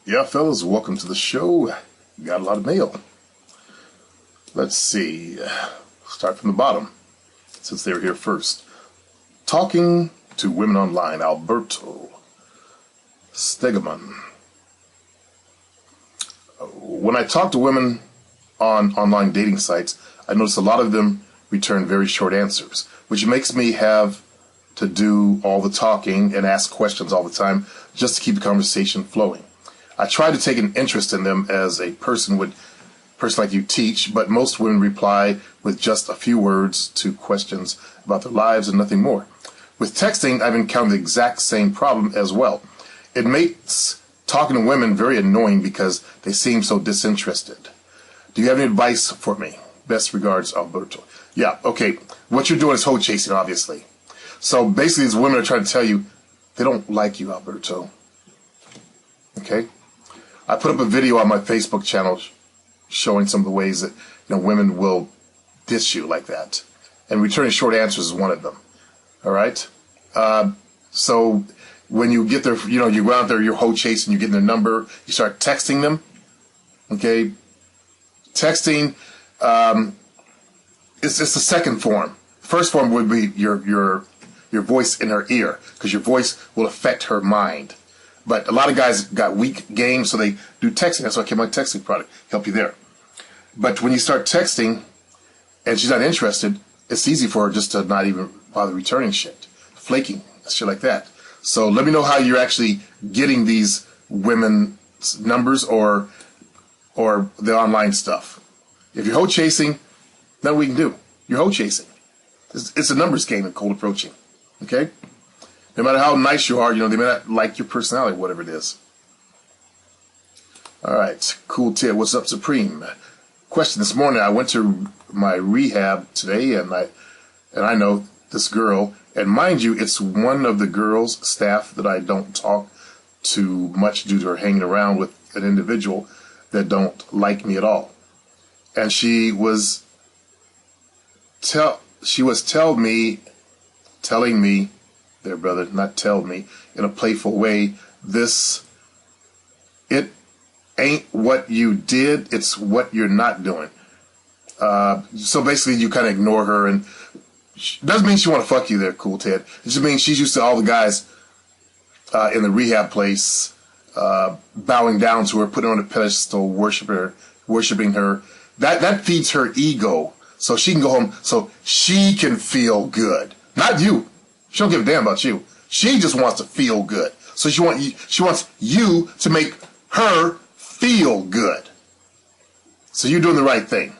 Yeah, fellas, welcome to the show. Got a lot of mail. Let's see. Start from the bottom, since they were here first. Talking to women online, Alberto Stegeman. When I talk to women on online dating sites, I notice a lot of them return very short answers, which makes me have to do all the talking and ask questions all the time just to keep the conversation flowing. I try to take an interest in them as a person like you teach, but most women reply with just a few words to questions about their lives and nothing more. With texting, I've encountered the exact same problem as well. It makes talking to women very annoying because they seem so disinterested. Do you have any advice for me? Best regards, Alberto. Yeah, okay. What you're doing is hoe chasing, obviously. So basically, these women are trying to tell you they don't like you, Alberto. Okay? I put up a video on my Facebook channel showing some of the ways that women will diss you like that, and returning short answers is one of them. All right. So when you get their, you go out there, you're hoe chasing, you get their number, you start texting them. Okay. Texting, it's the second form. First form would be your voice in her ear, because your voice will affect her mind. But a lot of guys got weak game, so they do texting. That's why I came my texting product, help you there. But when you start texting and she's not interested, it's easy for her just to not even bother returning shit, flaking, shit like that. So let me know how you're actually getting these women's numbers or the online stuff. If you're hoe chasing, nothing we can do. You're hoe chasing. It's a numbers game in cold approaching. Okay? No matter how nice you are, they may not like your personality, whatever it is. All right. Cool Ted. What's up, Supreme? Question this morning. I went to my rehab today, and I know this girl. And mind you, it's one of the girls' staff that I don't talk to much due to her hanging around with an individual that don't like me at all. And she was telling me, there, brother, not tell me, in a playful way, it ain't what you did, it's what you're not doing. So basically you kind of ignore her, and doesn't mean she want to fuck you there, Cool Ted. It just means she's used to all the guys in the rehab place bowing down to her, putting her on a pedestal, worshiping her. That feeds her ego, so she can go home, so she can feel good. Not you. She don't give a damn about you. She just wants to feel good. So she wants you to make her feel good. So you're doing the right thing.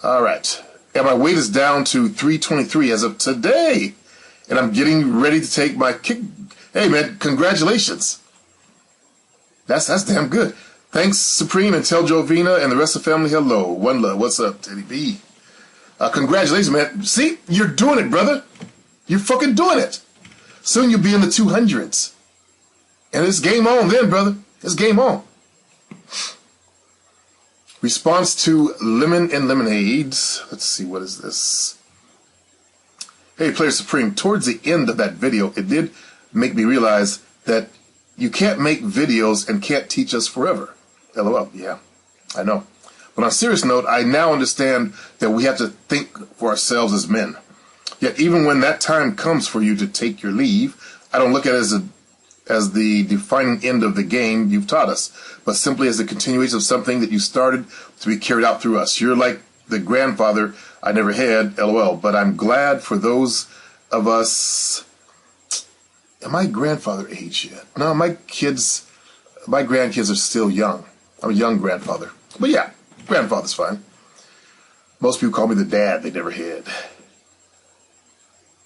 All right. And my weight is down to 323 as of today. And I'm getting ready to take my kick. Hey, man, congratulations. That's damn good. Thanks, Supreme, and tell Jovina and the rest of the family hello. One love. What's up, Teddy B? Congratulations, man. See, you're doing it, brother. You're fucking doing it. Soon you'll be in the 200s. And it's game on then, brother. It's game on. Response to Lemon and Lemonades. Let's see, what is this? Hey, Player Supreme, towards the end of that video, it did make me realize that you can't make videos and can't teach us forever. LOL, yeah, I know. But on a serious note, I now understand that we have to think for ourselves as men. Yet even when that time comes for you to take your leave, I don't look at it as the defining end of the game you've taught us, but simply as the continuation of something that you started to be carried out through us. You're like the grandfather I never had, LOL, but I'm glad for those of us. Am I grandfather age yet? No, my grandkids are still young. I'm a young grandfather. But yeah, grandfather's fine. Most people call me the dad they never had.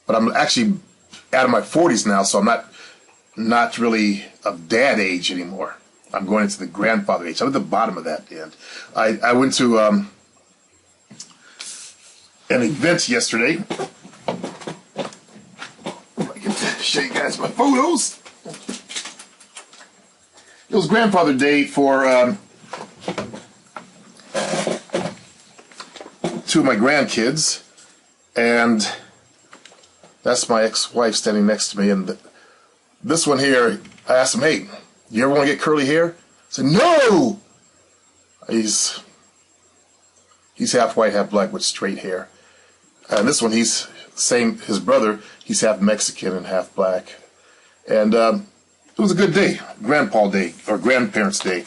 But I'm actually out of my 40s now, so I'm not really of dad age anymore. I'm going into the grandfather age. I'm at the bottom of that end. I went to an event yesterday. I can show you guys my photos. It was Grandfather Day for two of my grandkids, and that's my ex-wife standing next to me. And this one here, I asked him, hey, You ever want to get curly hair? I said, no! He's half white, half black with straight hair. And this one, he's same, his brother, he's half Mexican and half black. And it was a good day, Grandpa Day, or Grandparents' Day.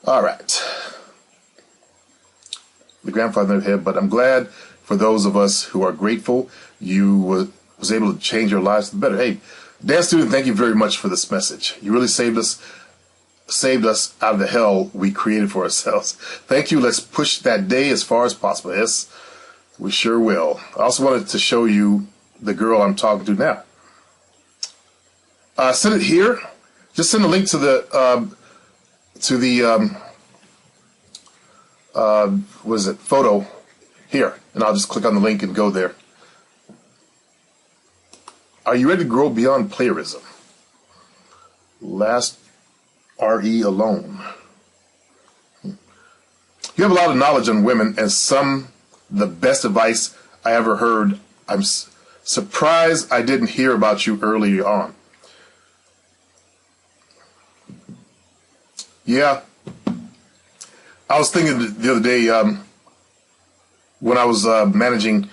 All right. The grandfather here, but I'm glad for those of us who are grateful you was able to change your lives for the better. Hey, Dan Student, thank you very much for this message. You really saved us out of the hell we created for ourselves. Thank you. Let's push that day as far as possible. Yes, we sure will. I also wanted to show you the girl I'm talking to now. Send it here. Just send a link to the what is it, photo here, and I'll just click on the link and go there. Are you ready to grow beyond playerism? Last RE alone. You have a lot of knowledge on women, and the best advice I ever heard. I'm surprised I didn't hear about you earlier on. Yeah. I was thinking the other day, when I was managing,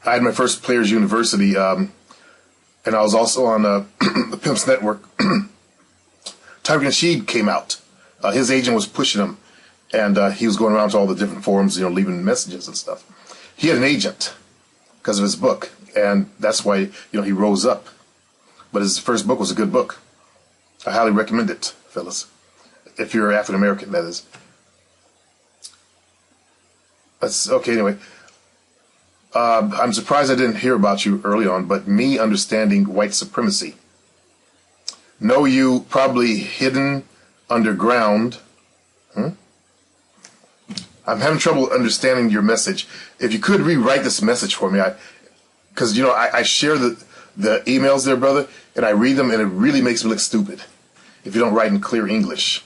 I had my first Players University, and I was also on the Pimps Network. Tyreek Nasheed came out. His agent was pushing him, and he was going around to all the different forums, leaving messages and stuff. He had an agent because of his book, and that's why he rose up. But his first book was a good book. I highly recommend it, fellas. If you're African American, that is. That's okay. Anyway, I'm surprised I didn't hear about you early on, but me understanding white supremacy. Know you probably hidden underground. I'm having trouble understanding your message. If you could rewrite this message for me, because I share the emails there, brother, and I read them, and it really makes me look stupid if you don't write in clear English.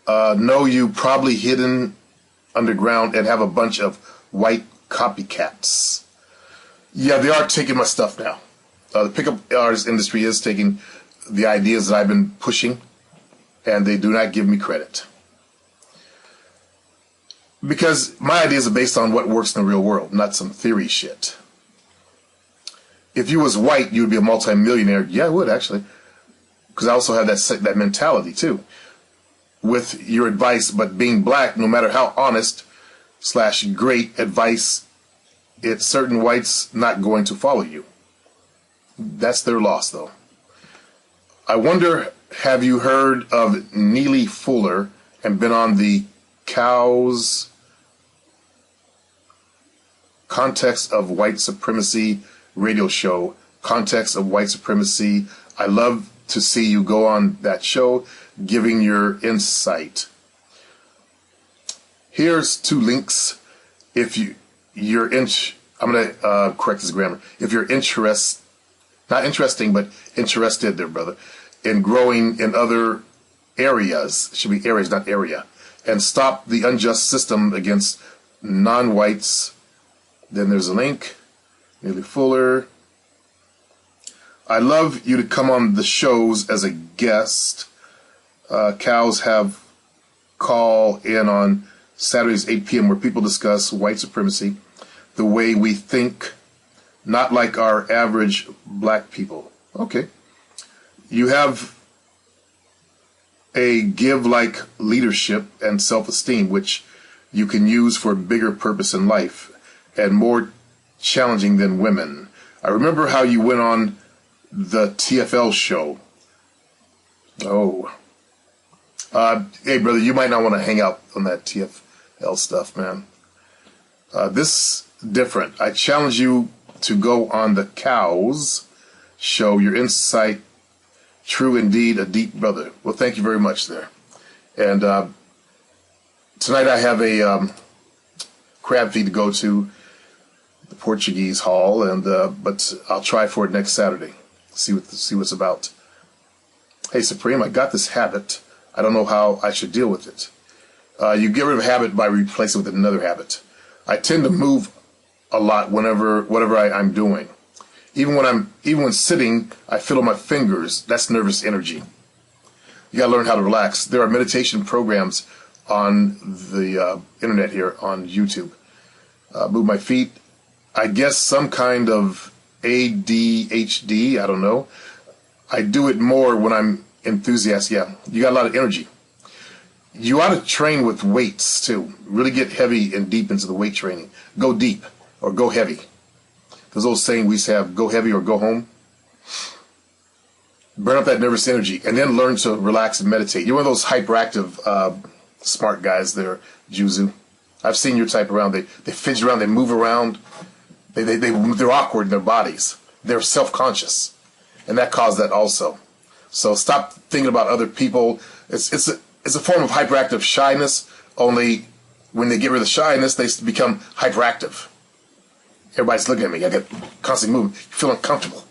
Know you probably hidden underground and have a bunch of white copycats. Yeah, they are taking my stuff now. The pickup artist industry is taking the ideas that I've been pushing, and they do not give me credit. Because my ideas are based on what works in the real world, not some theory shit. If you was white, you would be a multimillionaire. Yeah, I would, actually. Because I also have that mentality, too. With your advice, but being black, no matter how honest / great advice, it's certain whites not going to follow you. That's their loss, though. I wonder, have you heard of Neely Fuller and been on the Cows Context of White Supremacy radio show? Context of White Supremacy. I love to see you go on that show, giving your insight. Here's 2 links. If you're I'm going to correct this grammar. If you're not interesting, but interested there, brother, in growing in other areas, it should be areas, not area, and stop the unjust system against non-whites, then there's a link. Neely Fuller. I love you to come on the shows as a guest. Cows have call in on Saturdays 8 p.m. where people discuss white supremacy, the way we think, not like our average black people. Okay. You have a give-like leadership and self-esteem, which you can use for a bigger purpose in life and more challenging than women. I remember how you went on the TFL show. Oh. Hey, brother, you might not want to hang out on that TFL stuff, man. This different. I challenge you to go on the Cows show. Your insight, true indeed, a deep brother. Well, thank you very much there. And tonight I have a crab feed to go to the Portuguese Hall, and but I'll try for it next Saturday. See what's about. Hey, Supreme, I got this habit. I don't know how I should deal with it. You get rid of a habit by replacing it with another habit. I tend to move a lot whatever I'm doing. Even when sitting, I feel on my fingers. That's nervous energy. You got to learn how to relax. There are meditation programs on the internet here on YouTube. Move my feet. I guess some kind of ADHD. I don't know. I do it more when I'm enthusiastic. Yeah, you got a lot of energy. You ought to train with weights too. Really get heavy and deep into the weight training. Go deep or go heavy. There's old saying we used to have, go heavy or go home. Burn up that nervous energy and then learn to relax and meditate. You're one of those hyperactive, smart guys there, Juzu. I've seen your type around. They fidget around, they move around. They're awkward in their bodies. They're self-conscious. And that caused that also. So stop thinking about other people. It's a form of hyperactive shyness, only when they get rid of the shyness, they become hyperactive. Everybody's looking at me. I get constantly moving. You feel uncomfortable.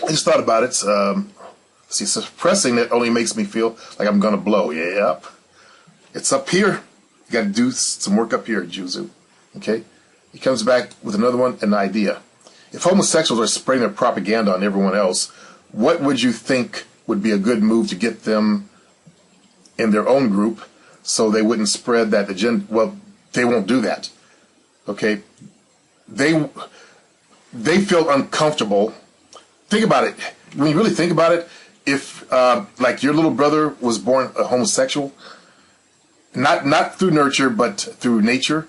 I just thought about it. See, suppressing it only makes me feel like I'm going to blow. Yep. It's up here. You got to do some work up here, Juzu. Okay? He comes back with another one, an idea. If homosexuals are spreading their propaganda on everyone else, what would you think would be a good move to get them in their own group so they wouldn't spread that agenda? Well, they won't do that. Okay? They feel uncomfortable. Think about it. When you really think about it, if like your little brother was born a homosexual, not through nurture but through nature,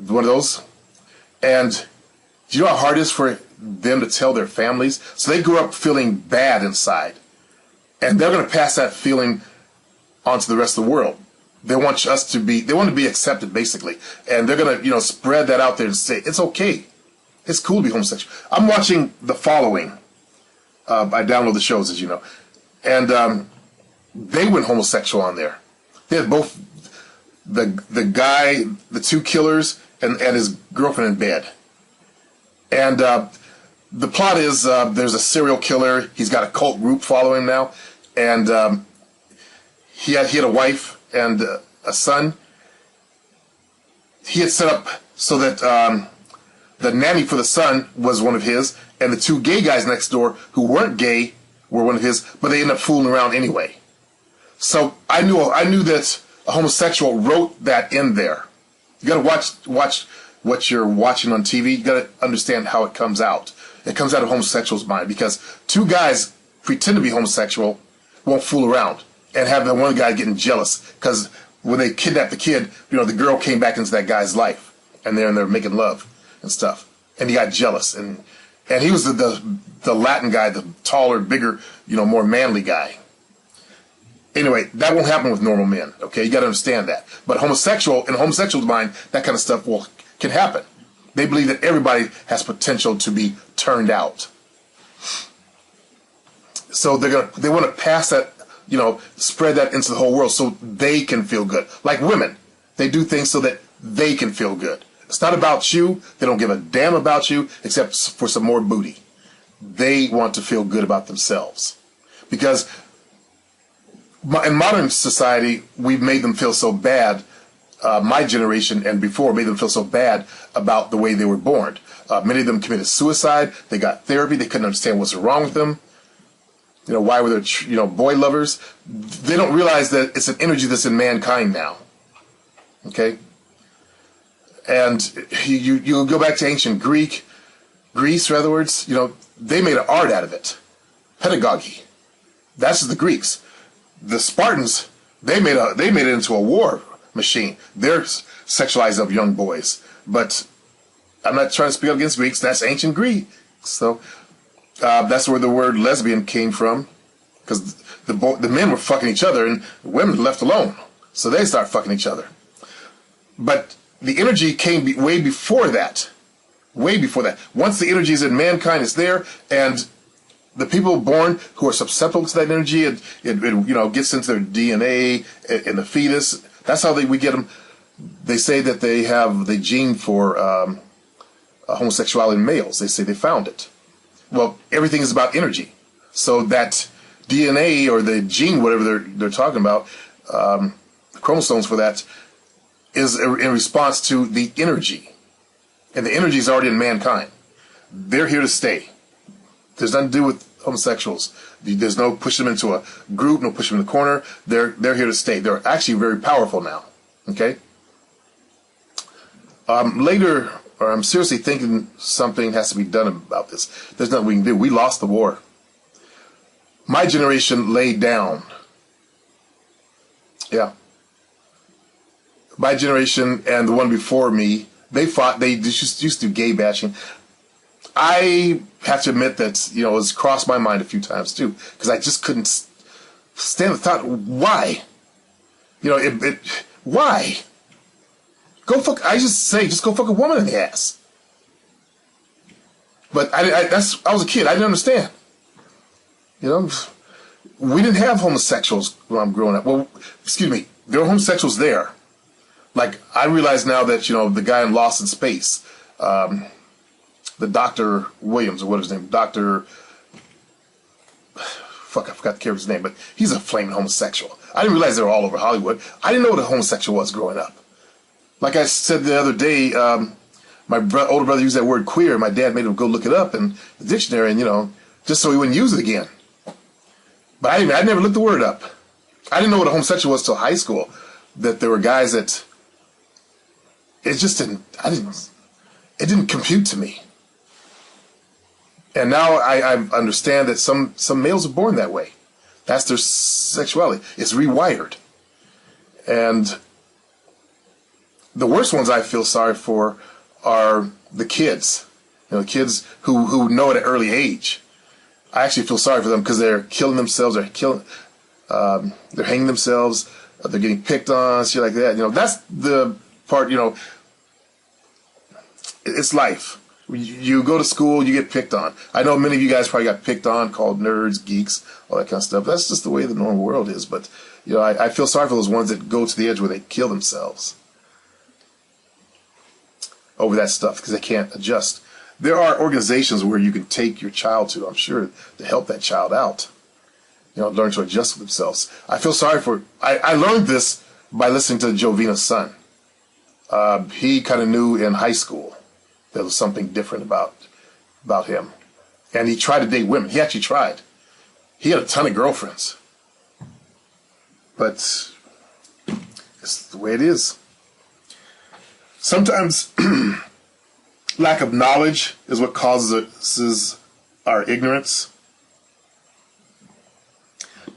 one of those, and do you know how hard it is for them to tell their families? So they grow up feeling bad inside, and they're going to pass that feeling onto the rest of the world. They want to be accepted, basically, and they're going to spread that out there and say it's okay, it's cool to be homosexual. I'm watching The Following. I download the shows, as you know, and they went homosexual on there. They had both the guy, the two killers, and his girlfriend in bed. And the plot is there's a serial killer. He's got a cult group following him now, and he had a wife and a son. He had set up so that the nanny for the son was one of his, and the two gay guys next door who weren't gay were one of his, but they ended up fooling around anyway. So I knew that a homosexual wrote that in there. You got to watch what you're watching on TV. You got to understand how it comes out. It comes out of homosexuals' mind because two guys pretend to be homosexual won't fool around and have the one guy getting jealous because when they kidnapped the kid, the girl came back into that guy's life and they're making love and stuff, and he got jealous and he was the Latin guy, the taller, bigger, more manly guy. Anyway, that won't happen with normal men. Okay, you got to understand that. But in a homosexual's mind, that kind of stuff can happen. They believe that everybody has potential to be turned out. So they want to pass that, spread that into the whole world so they can feel good. Like women, they do things so that they can feel good. It's not about you. They don't give a damn about you except for some more booty. They want to feel good about themselves. Because in modern society, we've made them feel so bad. My generation and before made them feel so bad about the way they were born. Many of them committed suicide. They got therapy. They couldn't understand what's wrong with them. Why were they, boy lovers? They don't realize that it's an energy that's in mankind now. Okay? And you go back to ancient Greece, in other words, they made an art out of it. Pedagogy. That's the Greeks. The Spartans, they made it into a war machine. They're sexualized of young boys. But I'm not trying to speak up against Greeks. That's ancient Greek. So that's where the word lesbian came from. Because the men were fucking each other and the women were left alone. So they start fucking each other. But the energy came way before that. Way before that. Once the energy is in mankind, it's there, and the people born who are susceptible to that energy, it gets into their DNA in the fetus. That's how we get them. They say that they have the gene for homosexuality in males. They say they found it. Well, everything is about energy. So that DNA or the gene, whatever they're talking about, chromosomes for that, is in response to the energy. And the energy is already in mankind. They're here to stay. There's nothing to do with homosexuals. There's no pushing them into a group, no pushing them in the corner. They're here to stay. They're actually very powerful now. Okay? Later, or I'm seriously thinking something has to be done about this. There's nothing we can do. We lost the war. My generation laid down. Yeah. My generation and the one before me, they fought, they just used to do gay bashing. I have to admit that, you know, it's crossed my mind a few times too, because I just couldn't stand the thought, why? You know, why? Go fuck, I just say, just go fuck a woman in the ass. But I was a kid, I didn't understand. You know, we didn't have homosexuals when I'm growing up. Well, excuse me, there were homosexuals there. Like, I realize now that, you know, the guy in Lost in Space, the Dr. Williams, or what is his name? Dr. Fuck, I forgot the character's name, but he's a flaming homosexual. I didn't realize they were all over Hollywood. I didn't know what a homosexual was growing up. Like I said the other day, my older brother used that word queer. My dad made him go look it up in the dictionary, and, you know, just so he wouldn't use it again. But I never looked the word up. I didn't know what a homosexual was till high school. That there were guys that it didn't compute to me. And now I understand that some males are born that way. That's their sexuality. It's rewired. And the worst ones I feel sorry for are the kids. You know, kids who know at an early age. I actually feel sorry for them because they're killing themselves. They're hanging themselves. They're getting picked on, shit like that. You know, that's the part. You know, it's life. You go to school, you get picked on. I know many of you guys probably got picked on, called nerds, geeks, all that kind of stuff. That's just the way the normal world is. But, you know, I feel sorry for those ones that go to the edge where they kill themselves over that stuff because they can't adjust. There are organizations where you can take your child to, I'm sure, to help that child out. You know, learn to adjust with themselves. I feel sorry for, I learned this by listening to Jovina's son. He kind of knew in high school there was something different about him. And he tried to date women. He actually tried. He had a ton of girlfriends. But it's the way it is. Sometimes lack of knowledge is what causes our ignorance.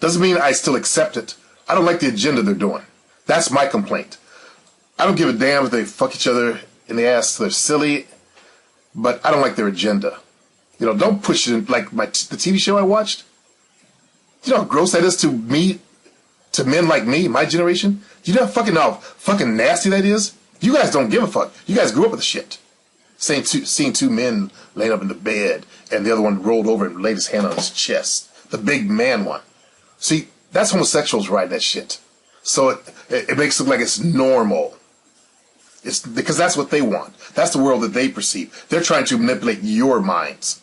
Doesn't mean I still accept it. I don't like the agenda they're doing. That's my complaint. I don't give a damn if they fuck each other in the ass. They're silly. But I don't like their agenda. You know, don't push it in, like the TV show I watched. You know how gross that is to me, to men like me, my generation? Do you know how fucking nasty that is? You guys don't give a fuck. You guys grew up with the shit. Seeing two men laying up in the bed and the other one rolled over and laid his hand on his chest. The big man one. See, that's homosexuals riding that shit. So it makes it look like it's normal. It's because that's what they want. That's the world that they perceive. They're trying to manipulate your minds.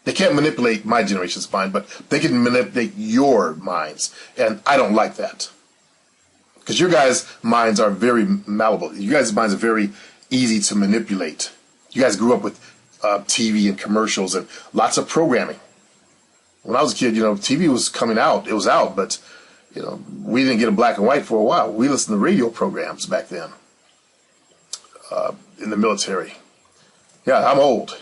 They can't manipulate my generation's mind, but they can manipulate your minds. And I don't like that. Because your guys' minds are very malleable. You guys' minds are very easy to manipulate. You guys grew up with TV and commercials and lots of programming. When I was a kid, you know, TV was coming out. It was out, but, you know, we didn't get a black and white for a while. We listened to radio programs back then. In the military. Yeah, I'm old.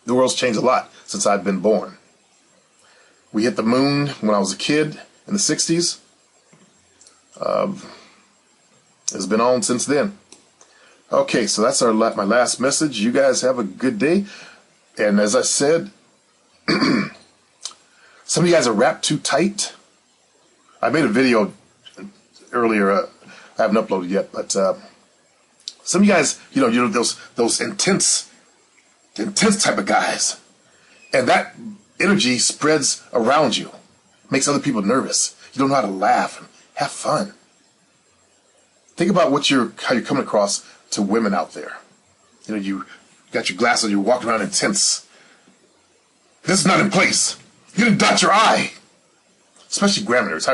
The world's changed a lot since I've been born. We hit the moon when I was a kid in the 60s. It's been on since then. Okay, so that's my last message. You guys have a good day. And as I said, some of you guys are wrapped too tight. I made a video earlier. I haven't uploaded yet, but some of you guys, you know those intense type of guys, and that energy spreads around you, makes other people nervous. You don't know how to laugh and have fun. Think about how you're coming across to women out there. You know, you got your glasses, you're walking around intense. This is not in place. You didn't dot your I. Especially grammar nerds.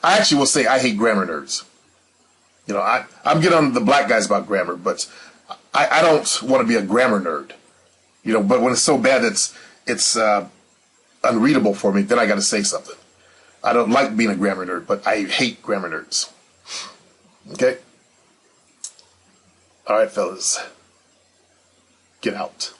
I actually will say I hate grammar nerds. You know, I'm getting on the black guys about grammar, but I don't want to be a grammar nerd, but when it's so bad it's unreadable for me, then I got to say something. I don't like being a grammar nerd, but I hate grammar nerds. Okay? All right, fellas. Get out.